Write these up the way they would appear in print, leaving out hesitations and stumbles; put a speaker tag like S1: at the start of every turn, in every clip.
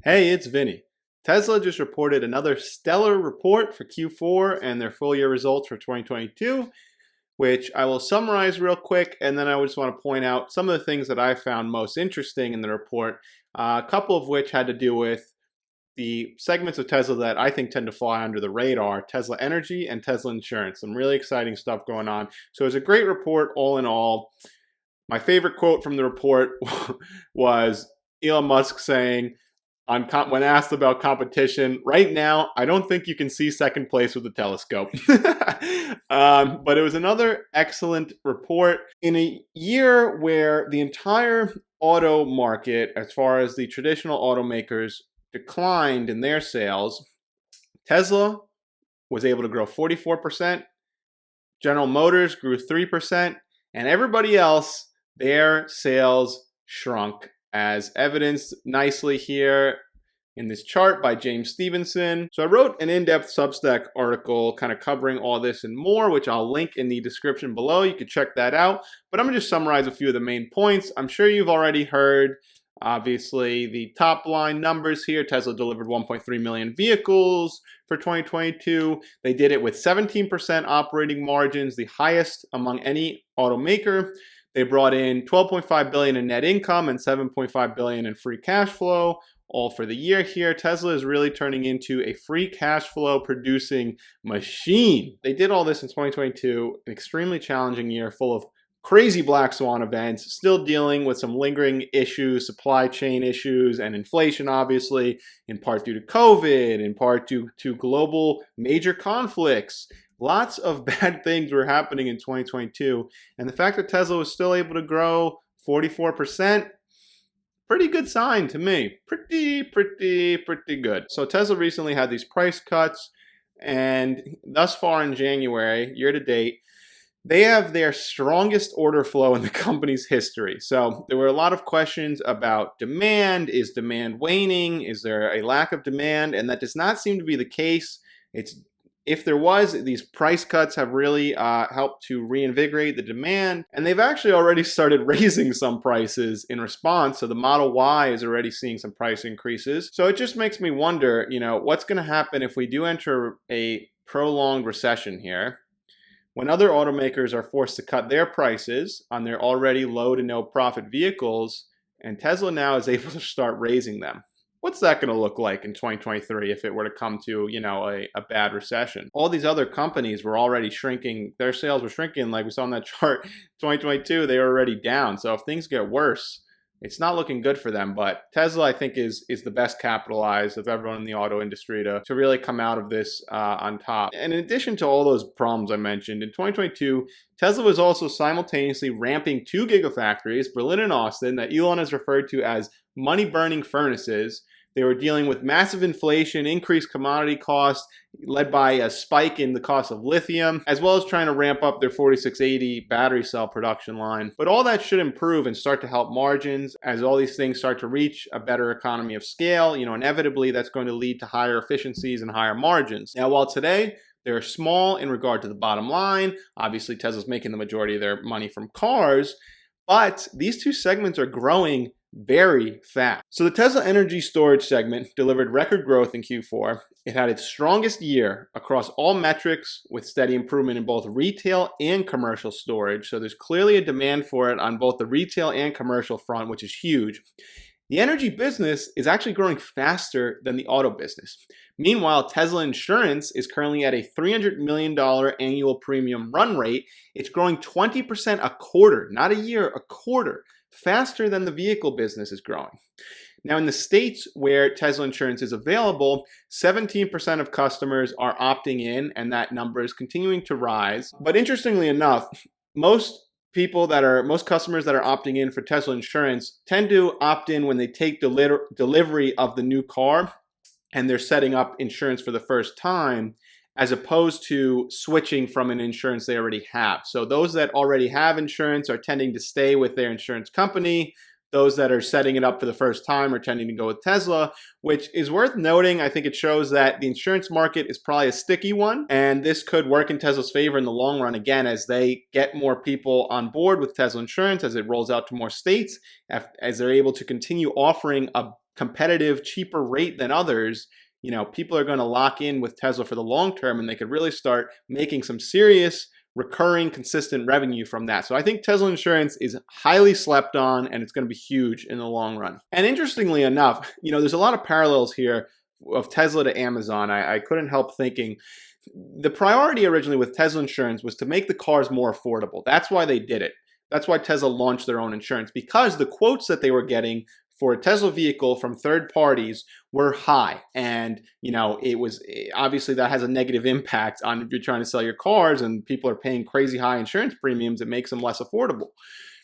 S1: Hey, it's Vinny. Tesla just reported another stellar report for Q4 and their full year results for 2022, which I will summarize real quick, and then I just want to point out some of the things that I found most interesting in the report, a couple of which had to do with the segments of Tesla that I think tend to fly under the radar: Tesla Energy and Tesla Insurance. Some really exciting stuff going on. So it was a great report all in all. My favorite quote from the report was Elon Musk saying, when asked about competition, right now, I don't think you can see second place with a telescope. But it was another excellent report in a year where the entire auto market, as far as the traditional automakers, declined in their sales. Tesla was able to grow 44%, General Motors grew 3%, and everybody else, their sales shrunk, as evidenced nicely here in this chart by James Stevenson. So I wrote an in-depth Substack article kind of covering all this and more, which I'll link in the description below. You can check that out. But I'm going to just summarize a few of the main points. I'm sure you've already heard, obviously, the top line numbers here. Tesla delivered 1.3 million vehicles for 2022. They did it with 17% operating margins, the highest among any automaker. They brought in $12.5 billion in net income and $7.5 billion in free cash flow, all for the year here. Tesla is really turning into a free cash flow producing machine. They did all this in 2022, an extremely challenging year full of crazy black swan events, still dealing with some lingering issues, supply chain issues, and inflation, obviously, in part due to COVID, in part due to global major conflicts. Lots of bad things were happening in 2022, and the fact that Tesla was still able to grow 44%, pretty good sign to me. Pretty good. So Tesla recently had these price cuts, and thus far in January, year to date, they have their strongest order flow in the company's history. So there were a lot of questions about demand. Is demand waning? Is there a lack of demand? And that does not seem to be the case. If there was, these price cuts have really helped to reinvigorate the demand. And they've actually already started raising some prices in response. So the Model Y is already seeing some price increases. So it just makes me wonder, what's going to happen if we do enter a prolonged recession here, when other automakers are forced to cut their prices on their already low to no profit vehicles, and Tesla now is able to start raising them. What's that going to look like in 2023 if it were to come to, a bad recession? All these other companies were already shrinking. Their sales were shrinking, like we saw in that chart. 2022, they were already down. So if things get worse, it's not looking good for them. But Tesla, I think, is the best capitalized of everyone in the auto industry to really come out of this on top. And in addition to all those problems I mentioned, in 2022, Tesla was also simultaneously ramping two gigafactories, Berlin and Austin, that Elon has referred to as money-burning furnaces. They were dealing with massive inflation, increased commodity costs, led by a spike in the cost of lithium, as well as trying to ramp up their 4680 battery cell production line. But all that should improve and start to help margins as all these things start to reach a better economy of scale. Inevitably, that's going to lead to higher efficiencies and higher margins. Now, while today they're small in regard to the bottom line, obviously Tesla's making the majority of their money from cars, but these two segments are growing very fast. So the Tesla Energy Storage segment delivered record growth in Q4. It had its strongest year across all metrics, with steady improvement in both retail and commercial storage. So there's clearly a demand for it on both the retail and commercial front, which is huge. The energy business is actually growing faster than the auto business. Meanwhile, Tesla Insurance is currently at a $300 million annual premium run rate. It's growing 20% a quarter, not a year, a quarter, faster than the vehicle business is growing. Now, in the states where Tesla Insurance is available, 17% of customers are opting in, and that number is continuing to rise. But interestingly enough, most customers that are opting in for Tesla Insurance tend to opt in when they take delivery of the new car and they're setting up insurance for the first time, as opposed to switching from an insurance they already have. So those that already have insurance are tending to stay with their insurance company. Those that are setting it up for the first time are tending to go with Tesla, which is worth noting. I think it shows that the insurance market is probably a sticky one, and this could work in Tesla's favor in the long run, again, as they get more people on board with Tesla Insurance, as it rolls out to more states, as they're able to continue offering a competitive, cheaper rate than others, people are going to lock in with Tesla for the long term, and they could really start making some serious recurring consistent revenue from that. So I think Tesla insurance is highly slept on, and it's going to be huge in the long run. And interestingly enough, there's a lot of parallels here of Tesla to Amazon. I couldn't help thinking the priority originally with Tesla insurance was to make the cars more affordable. That's why they did it. That's why Tesla launched their own insurance, because the quotes that they were getting for a Tesla vehicle from third parties were high. And, it was obviously that has a negative impact on if you're trying to sell your cars and people are paying crazy high insurance premiums, it makes them less affordable.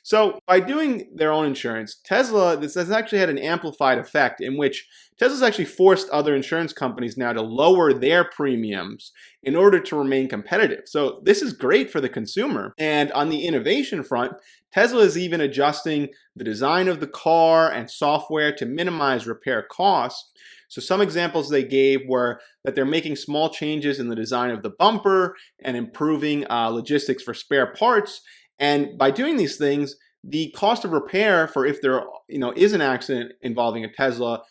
S1: So by doing their own insurance, this has actually had an amplified effect in which Tesla's actually forced other insurance companies now to lower their premiums in order to remain competitive. So this is great for the consumer. And on the innovation front, Tesla is even adjusting the design of the car and software to minimize repair costs. So some examples they gave were that they're making small changes in the design of the bumper and improving logistics for spare parts. And by doing these things, the cost of repair for if there is an accident involving a Tesla,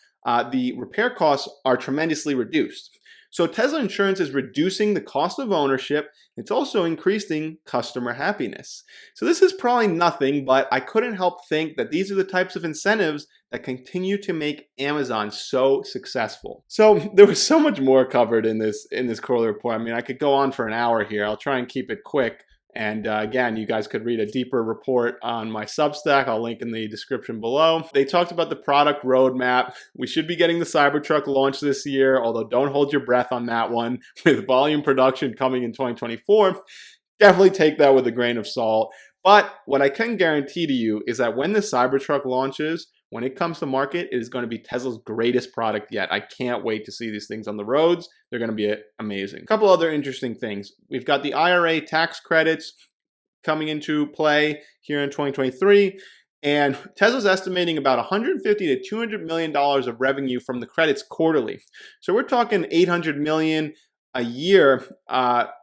S1: the repair costs are tremendously reduced. So Tesla insurance is reducing the cost of ownership. It's also increasing customer happiness. So this is probably nothing, but I couldn't help think that these are the types of incentives that continue to make Amazon so successful. So there was so much more covered in this quarterly report. I mean, I could go on for an hour here. I'll try and keep it quick. And again, you guys could read a deeper report on my Substack. I'll link in the description below. They talked about the product roadmap. We should be getting the Cybertruck launched this year, although don't hold your breath on that one. With volume production coming in 2024, definitely take that with a grain of salt. But what I can guarantee to you is that when the Cybertruck launches, when it comes to market, it is going to be Tesla's greatest product yet. I can't wait to see these things on the roads. They're going to be amazing. A couple other interesting things. We've got the IRA tax credits coming into play here in 2023. And Tesla's estimating about $150 to $200 million of revenue from the credits quarterly. So we're talking $800 million a year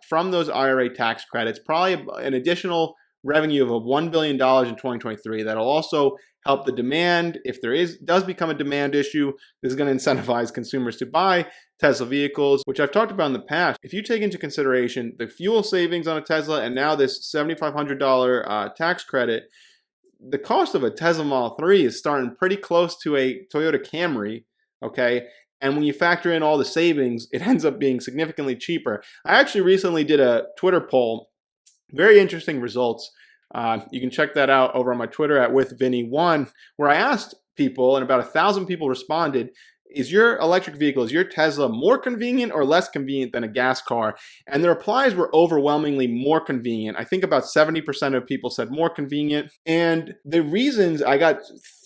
S1: from those IRA tax credits, probably an additional revenue of $1 billion in 2023. That'll also help the demand. If there does become a demand issue, this is going to incentivize consumers to buy Tesla vehicles, which I've talked about in the past. If you take into consideration the fuel savings on a Tesla and now this $7,500 tax credit, the cost of a Tesla Model 3 is starting pretty close to a Toyota Camry, okay? And when you factor in all the savings, it ends up being significantly cheaper. I actually recently did a Twitter poll. Very interesting results. You can check that out over on my Twitter at WithVinny1, where I asked people, and about 1,000 people responded, is your electric vehicle, is your Tesla more convenient or less convenient than a gas car? And the replies were overwhelmingly more convenient. I think about 70% of people said more convenient. And the reasons, I got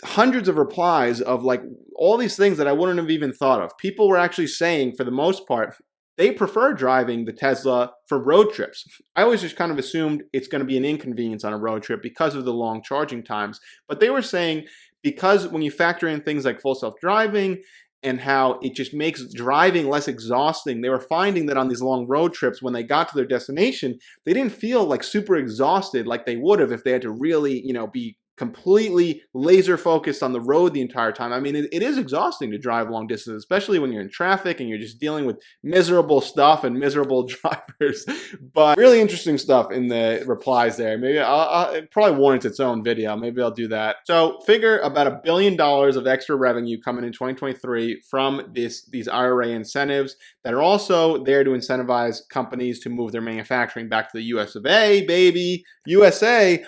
S1: hundreds of replies of like all these things that I wouldn't have even thought of. People were actually saying, for the most part, they prefer driving the Tesla for road trips. I always just kind of assumed it's going to be an inconvenience on a road trip because of the long charging times. But they were saying because when you factor in things like full self-driving and how it just makes driving less exhausting, they were finding that on these long road trips, when they got to their destination, they didn't feel like super exhausted like they would have if they had to really, be completely laser focused on the road the entire time. I mean, it is exhausting to drive long distances, especially when you're in traffic and you're just dealing with miserable stuff and miserable drivers. But really interesting stuff in the replies there. Maybe it probably warrants its own video. Maybe I'll do that. So figure about $1 billion of extra revenue coming in 2023 from these IRA incentives that are also there to incentivize companies to move their manufacturing back to the US of A, baby, USA.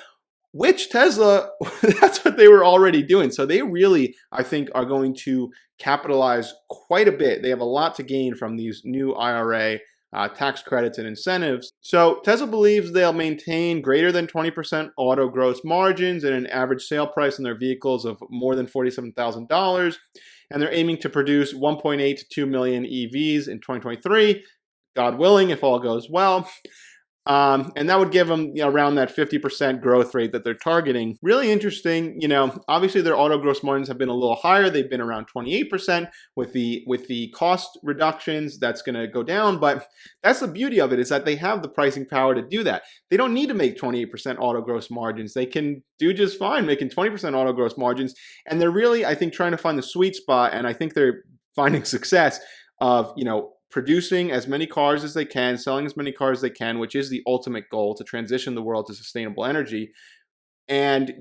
S1: Which Tesla, that's what they were already doing. So they really, I think, are going to capitalize quite a bit. They have a lot to gain from these new IRA tax credits and incentives. So Tesla believes they'll maintain greater than 20% auto gross margins and an average sale price on their vehicles of more than $47,000. And they're aiming to produce 1.8 to 2 million EVs in 2023, God willing, if all goes well. And that would give them around that 50% growth rate that they're targeting. Really interesting. Obviously their auto gross margins have been a little higher. They've been around 28% with the cost reductions. That's going to go down, but that's the beauty of it, is that they have the pricing power to do that. They don't need to make 28% auto gross margins. They can do just fine making 20% auto gross margins. And they're really, I think, trying to find the sweet spot. And I think they're finding success of, producing as many cars as they can, selling as many cars as they can, which is the ultimate goal, to transition the world to sustainable energy, and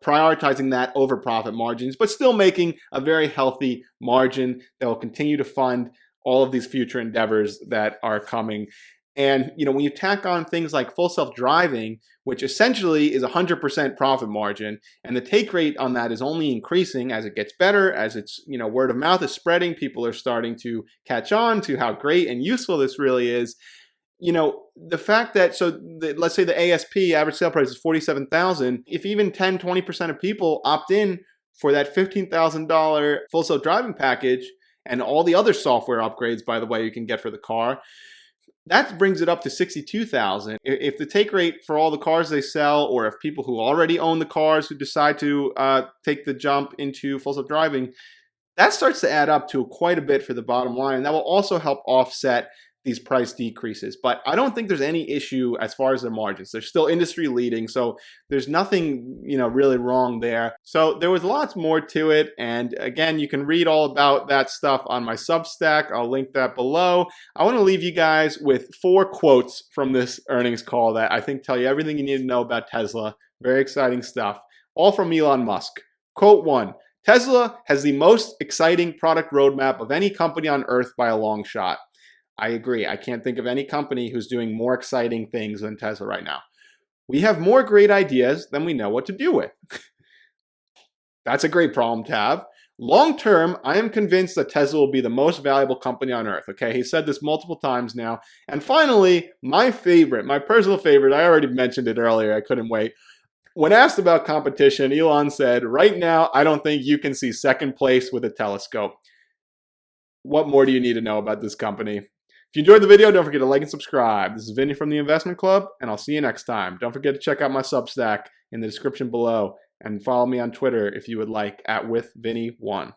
S1: prioritizing that over profit margins, but still making a very healthy margin that will continue to fund all of these future endeavors that are coming. And when you tack on things like full self-driving, which essentially is 100% profit margin, and the take rate on that is only increasing as it gets better, as it's word of mouth is spreading, people are starting to catch on to how great and useful this really is. The fact that, let's say the ASP, average sale price, is $47,000. If even 10-20% of people opt in for that $15,000 full self-driving package and all the other software upgrades, by the way, you can get for the car, that brings it up to $62,000. If the take rate for all the cars they sell, or if people who already own the cars who decide to take the jump into full self-driving, that starts to add up to quite a bit for the bottom line. And that will also help offset these price decreases. But I don't think there's any issue as far as their margins. They're still industry leading, so there's nothing really wrong there. So there was lots more to it, and again, you can read all about that stuff on my Substack. I'll link that below. I want to leave you guys with 4 quotes from this earnings call that I think tell you everything you need to know about Tesla. Very exciting stuff, all from Elon Musk. Quote 1: Tesla has the most exciting product roadmap of any company on earth by a long shot. I agree. I can't think of any company who's doing more exciting things than Tesla right now. We have more great ideas than we know what to do with. That's a great problem to have. Long term, I am convinced that Tesla will be the most valuable company on earth. Okay, he said this multiple times now. And finally, my favorite, my personal favorite, I already mentioned it earlier, I couldn't wait. When asked about competition, Elon said, "Right now, I don't think you can see second place with a telescope." What more do you need to know about this company? If you enjoyed the video, don't forget to like and subscribe. This is Vinny from the Investment Club, and I'll see you next time. Don't forget to check out my Substack in the description below, and follow me on Twitter if you would like, @WithVinny1.